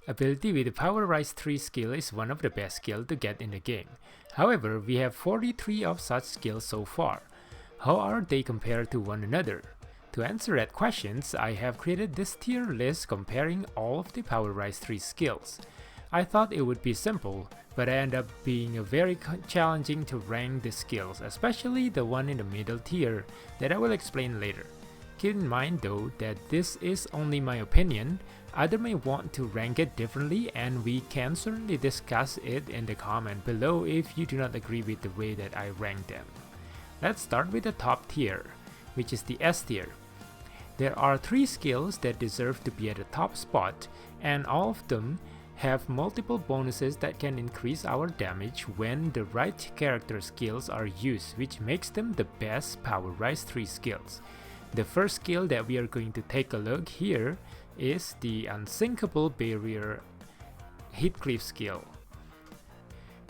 Ability with the Power Rise 3 skill is one of the best skills to get in the game. However, we have 43 of such skills so far. How are they compared to one another? To answer that questions, I have created this tier list comparing all of the Power Rise 3 skills. I thought it would be simple, but it ended up being very challenging to rank the skills, especially the one in the middle tier that I will explain later. Keep in mind though that this is only my opinion. Others may want to rank it differently, and we can certainly discuss it in the comment below if you do not agree with the way that I rank them. Let's start with the top tier, which is the S tier. There are 3 skills that deserve to be at the top spot, and all of them have multiple bonuses that can increase our damage when the right character skills are used, which makes them the best Power Rise 3 skills. The first skill that we are going to take a look here is the Unsinkable Barrier Heathcliff skill.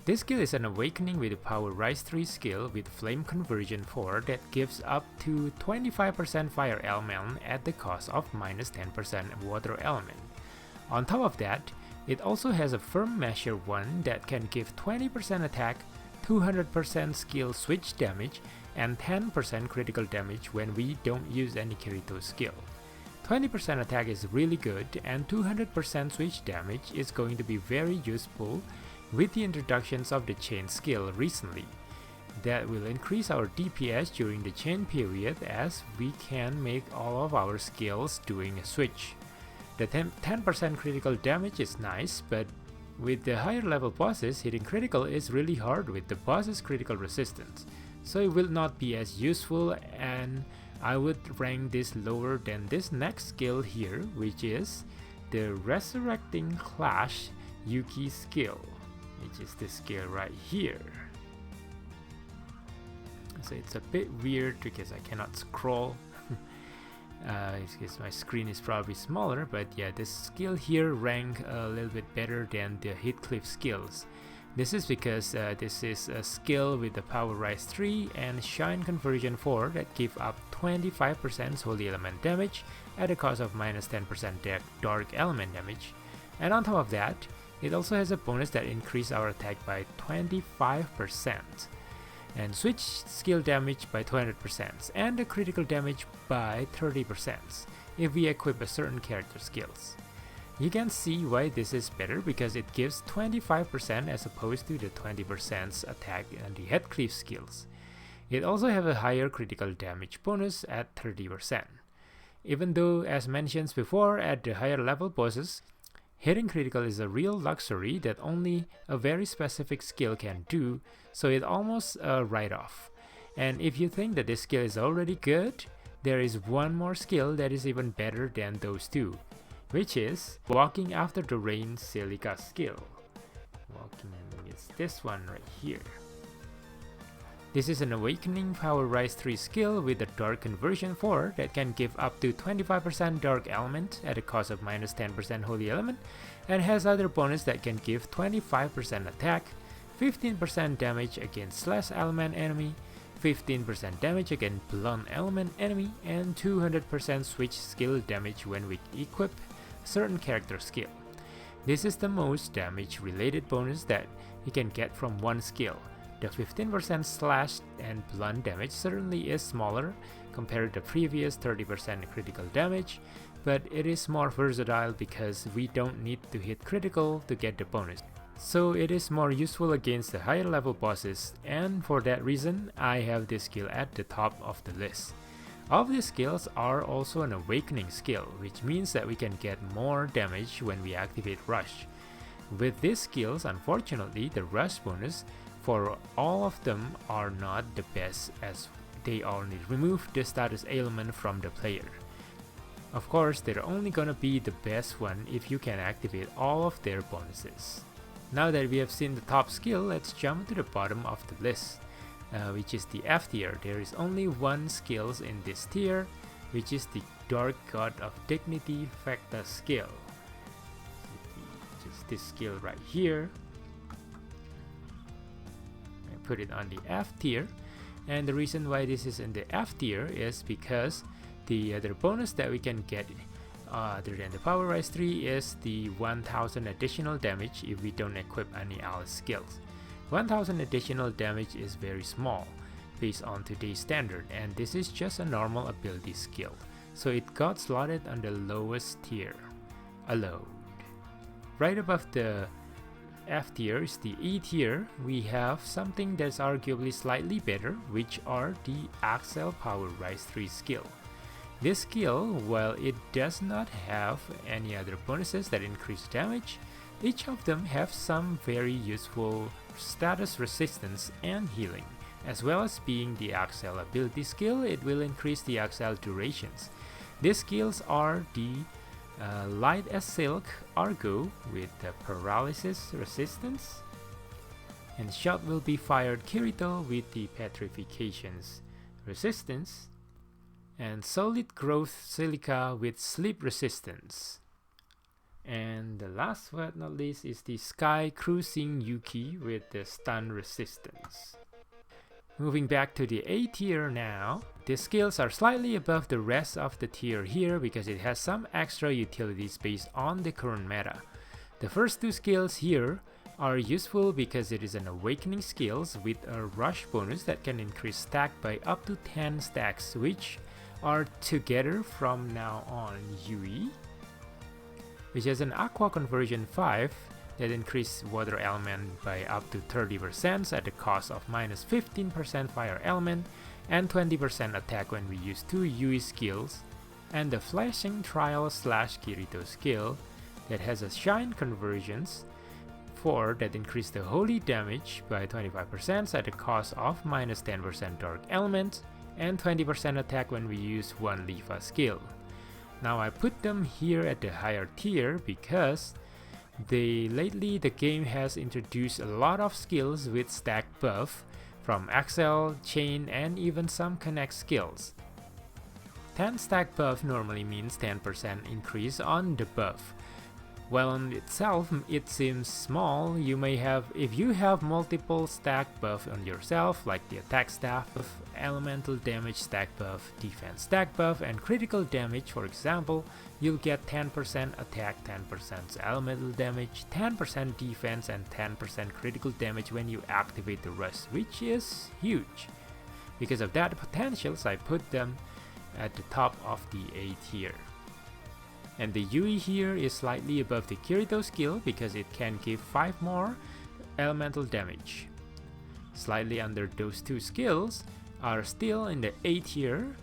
This skill is an awakening with the Power Rise 3 skill with Flame Conversion 4 that gives up to 25% fire element at the cost of minus 10% water element. On top of that, it also has a Firm Measure 1 that can give 20% attack, 200% skill switch damage, and 10% critical damage when we don't use any Kirito skill. 20% attack is really good, and 200% switch damage is going to be very useful with the introductions of the chain skill recently. That will increase our DPS during the chain period as we can make all of our skills doing a switch. The 10% critical damage is nice, but with the higher level bosses, hitting critical is really hard with the boss's critical resistance, so it will not be as useful, and I would rank this lower than this next skill here, which is the Resurrecting Clash Yuki skill, which is this skill right here. So it's a bit weird because I cannot scroll. Because my screen is probably smaller, but yeah, this skill here rank a little bit better than the Heathcliff skills. This is because this is a skill with the Power Rise 3 and Shine Conversion 4 that give up 25% Holy Element damage at a cost of minus 10% Dark Element damage. And on top of that, it also has a bonus that increases our attack by 25%. And switch skill damage by 200% and the critical damage by 30% if we equip a certain character skills. You can see why this is better because it gives 25% as opposed to the 20% attack and the Heathcliff skills. It also has a higher critical damage bonus at 30%. Even though, as mentioned before, at the higher level bosses, hitting critical is a real luxury that only a very specific skill can do, so it's almost a write-off. And if you think that this skill is already good, there is one more skill that is even better than those two, which is Walking After the Rain Silica skill. Walking is this one right here. This is an Awakening Power Rise 3 skill with a Dark Conversion 4 that can give up to 25% Dark Element at a cost of minus 10% Holy Element, and has other bonus that can give 25% attack, 15% damage against Slash Element enemy, 15% damage against Blunt Element enemy, and 200% switch skill damage when we equip certain character skill. This is the most damage related bonus that you can get from one skill. The 15% slash and blunt damage certainly is smaller compared to the previous 30% critical damage, but it is more versatile because we don't need to hit critical to get the bonus. So it is more useful against the higher level bosses, and for that reason I have this skill at the top of the list. All of these skills are also an awakening skill, which means that we can get more damage when we activate Rush. With these skills, unfortunately, the Rush bonus for all of them are not the best, as they only remove the status ailment from the player. Of course, they're only gonna be the best one if you can activate all of their bonuses. Now that we have seen the top skill, let's jump to the bottom of the list, which is the F tier. There is only one skill in this tier, which is the Dark God of Dignity Facta skill. Just this skill right here. Put it on the F tier, and the reason why this is in the F tier is because the other bonus that we can get other than the Power Rise 3 is the 1000 additional damage if we don't equip any ally skills. 1000 additional damage is very small based on today's standard, and this is just a normal ability skill, so it got slotted on the lowest tier, allowed. Right above the F tier is the E tier. We have something that's arguably slightly better, which are the Axel Power Rise 3 skill. This skill, while it does not have any other bonuses that increase damage, each of them have some very useful status resistance and healing. As well as being the Axel ability skill, it will increase the Axel durations. These skills are the Light as Silk Argo with the paralysis resistance, and shot will be fired Kirito with the petrifications resistance, and Solid Growth Silica with sleep resistance. And the last but not least is the Sky Cruising Yuki with the stun resistance. Moving back to the A tier now, the skills are slightly above the rest of the tier here because it has some extra utilities based on the current meta. The first two skills here are useful because it is an awakening skills with a rush bonus that can increase stack by up to 10 stacks, which are together from now on Yui, which has an Aqua Conversion 5 that increase water element by up to 30% at the cost of minus 15% fire element and 20% attack when we use two Yui skills, and the Flashing Trial / Kirito skill that has a Shine Conversions 4 that increase the holy damage by 25% at the cost of minus 10% dark element and 20% attack when we use one Lifa skill. Now I put them here at the higher tier because lately the game has introduced a lot of skills with stack buff from Axel, Chain, and even some Connect skills. 10 stack buff normally means 10% increase on the buff. While on itself it seems small, if you have multiple stack buff on yourself, like the attack staff buff, elemental damage stack buff, defense stack buff, and critical damage, for example, you'll get 10% attack, 10% elemental damage, 10% defense, and 10% critical damage when you activate the rush, which is huge. Because of that potentials, I put them at the top of the A tier. And the Yui here is slightly above the Kirito skill because it can give 5 more elemental damage. Slightly under those two skills are still in the A tier,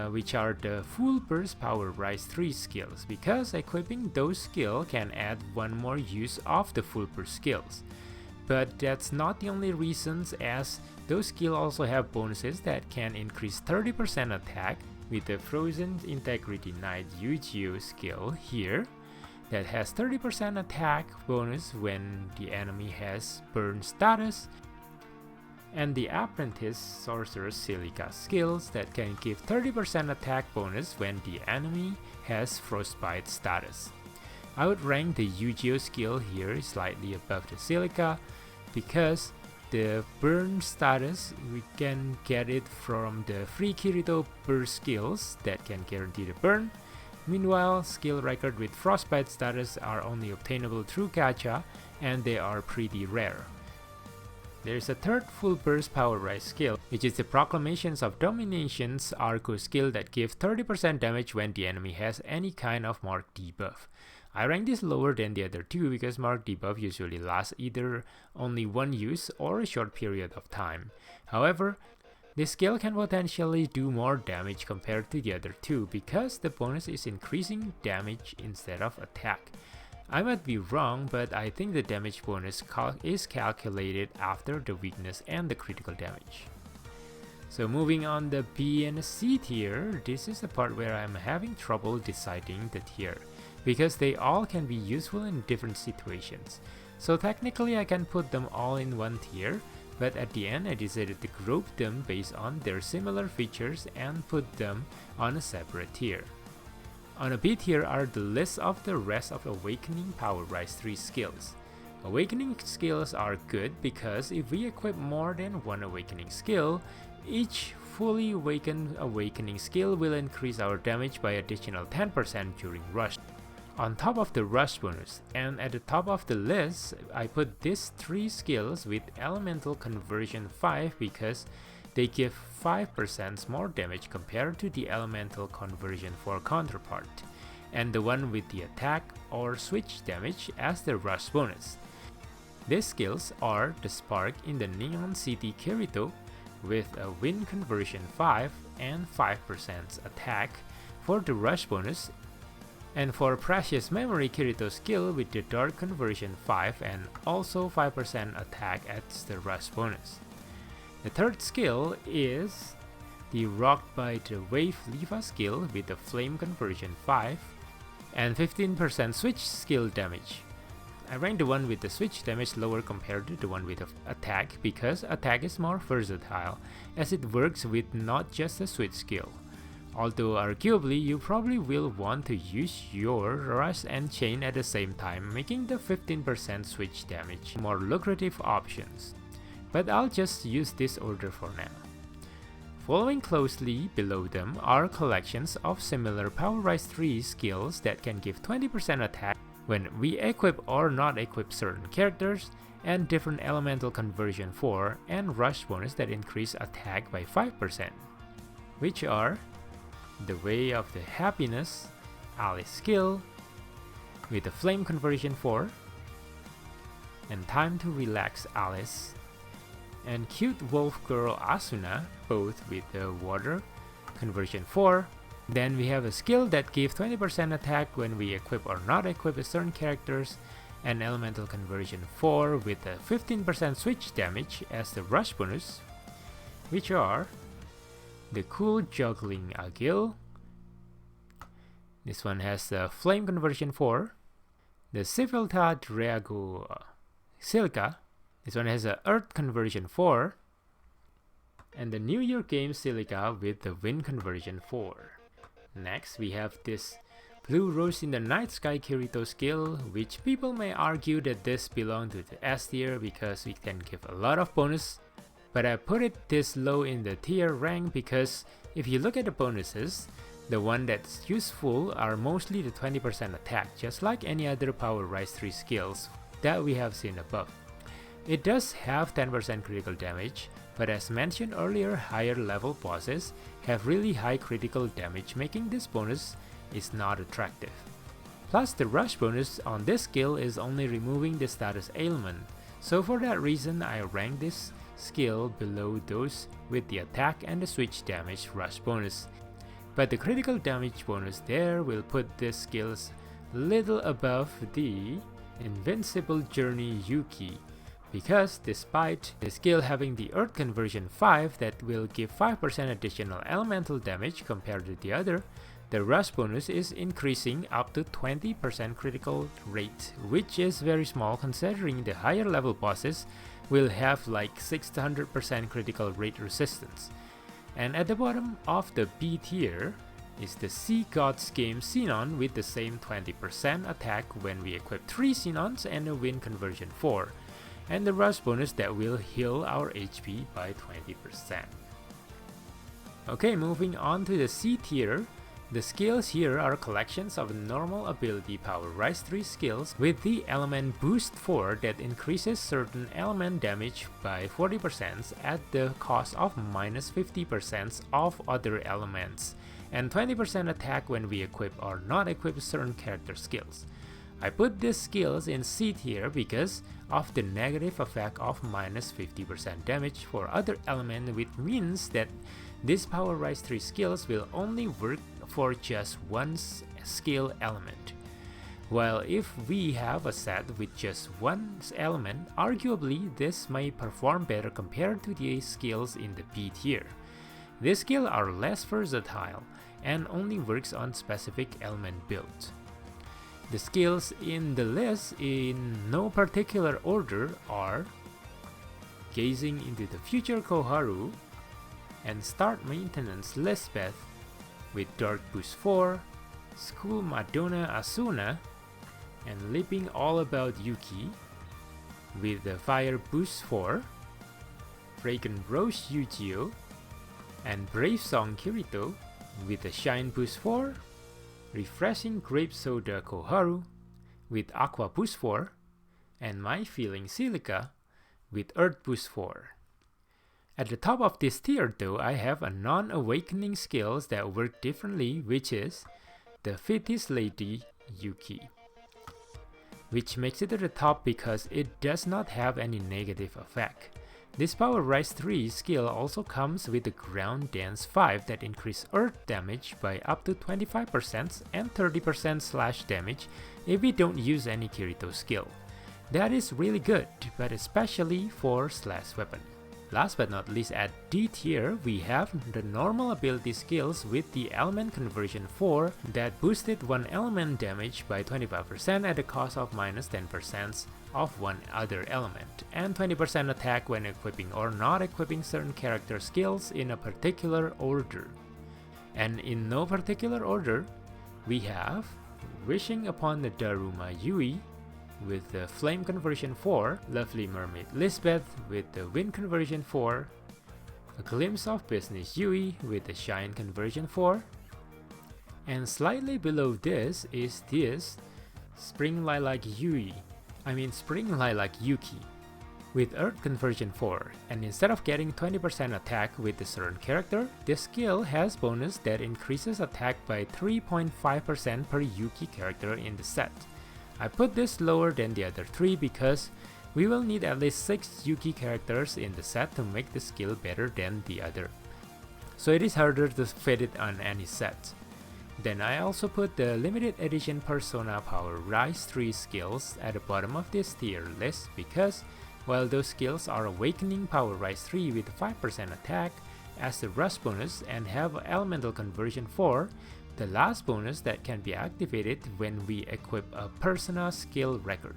which are the Full Burst Power Rise 3 skills, because equipping those skills can add one more use of the Full Burst skills. But that's not the only reasons, as those skills also have bonuses that can increase 30% attack, with the Frozen Integrity Knight Yu-Gi-Oh skill here that has 30% attack bonus when the enemy has burn status, and the Apprentice Sorcerer Silica skills that can give 30% attack bonus when the enemy has frostbite status. I would rank the Yu-Gi-Oh skill here slightly above the Silica because the burn status, we can get it from the free Kirito burst skills that can guarantee the burn. Meanwhile, skill record with frostbite status are only obtainable through gacha, and they are pretty rare. There is a third full burst power rise skill, which is the Proclamations of Domination's Arco skill that gives 30% damage when the enemy has any kind of mark debuff. I rank this lower than the other two because mark debuff usually lasts either only one use or a short period of time. However, this skill can potentially do more damage compared to the other two because the bonus is increasing damage instead of attack. I might be wrong, but I think the damage bonus is calculated after the weakness and the critical damage. So moving on the B and C tier, this is the part where I'm having trouble deciding the tier, because they all can be useful in different situations. So technically I can put them all in one tier, but at the end I decided to group them based on their similar features and put them on a separate tier. On a B tier are the list of the rest of Awakening Power Rise 3 skills. Awakening skills are good because if we equip more than one Awakening skill, each fully awakened awakening skill will increase our damage by additional 10% during rush. On top of the rush bonus, and at the top of the list, I put these 3 skills with elemental conversion 5 because they give 5% more damage compared to the elemental conversion 4 counterpart, and the one with the attack or switch damage as the rush bonus. These skills are the Spark in the Neon City Kirito with a wind conversion 5 and 5% attack for the rush bonus, and for Precious Memory Kirito skill with the Dark conversion 5 and also 5% attack as the rush bonus. The third skill is the Rocked by the Wave Liva skill with the Flame conversion 5 and 15% switch skill damage. I ranked the one with the switch damage lower compared to the one with the attack because attack is more versatile as it works with not just the switch skill. Although arguably you probably will want to use your rush and chain at the same time, making the 15% switch damage more lucrative options. But I'll just use this order for now. Following closely below them are collections of similar Power Rise 3 skills that can give 20% attack when we equip or not equip certain characters, and different elemental conversion 4 and rush bonus that increase attack by 5%, which are the Way of the Happiness Alice skill with the Flame conversion 4, and Time to Relax Alice, and Cute Wolf Girl Asuna, both with the Water conversion 4. Then we have a skill that gives 20% attack when we equip or not equip certain characters, and Elemental conversion 4 with a 15% switch damage as the rush bonus, which are the Cool Juggling Agil. This one has the Flame conversion 4, the Civilta Drago Silka. This one has a Earth conversion 4, and the New Year Game Silica with the Wind conversion 4. Next, we have this Blue Rose in the Night Sky Kirito skill, which people may argue that this belongs to the S tier because we can give a lot of bonus, but I put it this low in the tier rank because if you look at the bonuses, the one that's useful are mostly the 20% attack, just like any other Power Rise 3 skills that we have seen above. It does have 10% critical damage, but as mentioned earlier, higher level bosses have really high critical damage, making this bonus is not attractive. Plus, the rush bonus on this skill is only removing the status ailment, so for that reason I rank this skill below those with the attack and the switch damage rush bonus. But the critical damage bonus there will put this skills little above the Invincible Journey Yuki, because despite the skill having the Earth conversion 5 that will give 5% additional elemental damage compared to the other, the rush bonus is increasing up to 20% critical rate, which is very small considering the higher level bosses will have like 600% critical rate resistance. And at the bottom of the B tier is the Sea Gods Game Xenon with the same 20% attack when we equip 3 Xenons and a Wind conversion 4, and the rush bonus that will heal our HP by 20%. Okay, moving on to the C tier. The skills here are collections of normal ability Power Rise 3 skills with the element Boost 4 that increases certain element damage by 40% at the cost of minus 50% of other elements, and 20% attack when we equip or not equip certain character skills. I put these skills in C tier because of the negative effect of minus 50% damage for other elements, which means that these Power Rise 3 skills will only work for just one skill element. While if we have a set with just one element, arguably this may perform better compared to the skills in the B tier. These skills are less versatile and only works on specific element builds. The skills in the list in no particular order are Gazing into the Future Koharu and Start Maintenance Lisbeth with Dark Boost 4, School Madonna Asuna, and Leaping All About Yuki with the Fire Boost 4, Fragrant Rose Yujio, and Brave Song Kirito with the Shine Boost 4, Refreshing Grape Soda Koharu with Aqua Boost 4, and My Feeling Silica with Earth Boost 4. At the top of this tier though, I have a non-awakening skills that work differently, which is the Fetish Lady Yuki, which makes it to the top because it does not have any negative effect. This Power Rise 3 skill also comes with the Ground Dance 5 that increase earth damage by up to 25% and 30% slash damage if we don't use any Kirito skill. That is really good, but especially for slash weapon. Last but not least, at D tier, we have the normal ability skills with the element conversion 4 that boosted one element damage by 25% at the cost of minus 10% of one other element, and 20% attack when equipping or not equipping certain character skills in a particular order. And in no particular order, we have Wishing Upon the Daruma Yui with the Flame Conversion 4, Lovely Mermaid Lisbeth with the Wind Conversion 4, A Glimpse of Business Yui with the Shine Conversion 4, and slightly below this is this Spring Lilac Yuki with Earth Conversion 4, and instead of getting 20% attack with the certain character, this skill has bonus that increases attack by 3.5% per Yuki character in the set. I put this lower than the other 3 because we will need at least 6 Yuki characters in the set to make the skill better than the other, so it is harder to fit it on any set. Then I also put the limited edition Persona Power Rise 3 skills at the bottom of this tier list because while those skills are Awakening Power Rise 3 with 5% attack as the Rush bonus and have Elemental Conversion 4, the last bonus that can be activated when we equip a Persona skill record.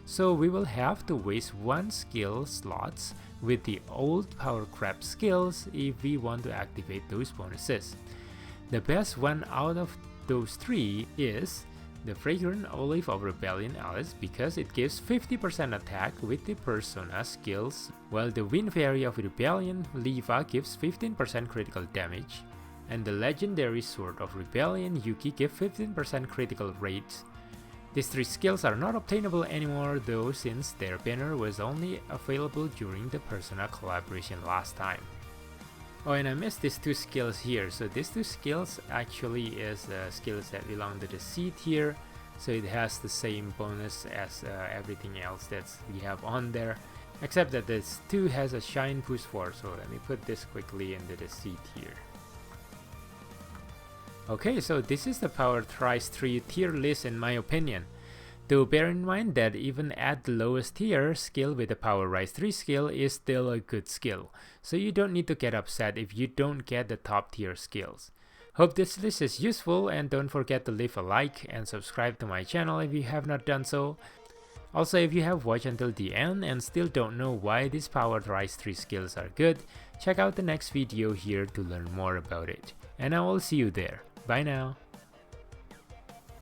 So we will have to waste one skill slots with the old Power Crab skills if we want to activate those bonuses. The best one out of those 3 is the Fragrant Olive of Rebellion Alice because it gives 50% attack with the Persona skills, while the Wind Fairy of Rebellion Leva gives 15% critical damage, and the Legendary Sword of Rebellion Yuki give 15% critical rate. These 3 skills are not obtainable anymore though, since their banner was only available during the Persona collaboration last time. Oh, and I missed these 2 skills here. So these 2 skills actually is skills that belong to the C tier, so it has the same bonus as everything else that we have on there, except that this 2 has a Shine Boost 4. So let me put this quickly into the C tier. Okay, so this is the Power Rise 3 tier list in my opinion. Though bear in mind that even at the lowest tier, skill with the Power Rise 3 skill is still a good skill, so you don't need to get upset if you don't get the top tier skills. Hope this list is useful, and don't forget to leave a like and subscribe to my channel if you have not done so. Also, if you have watched until the end and still don't know why these Power Rise 3 skills are good, check out the next video here to learn more about it. And I will see you there. Bye now.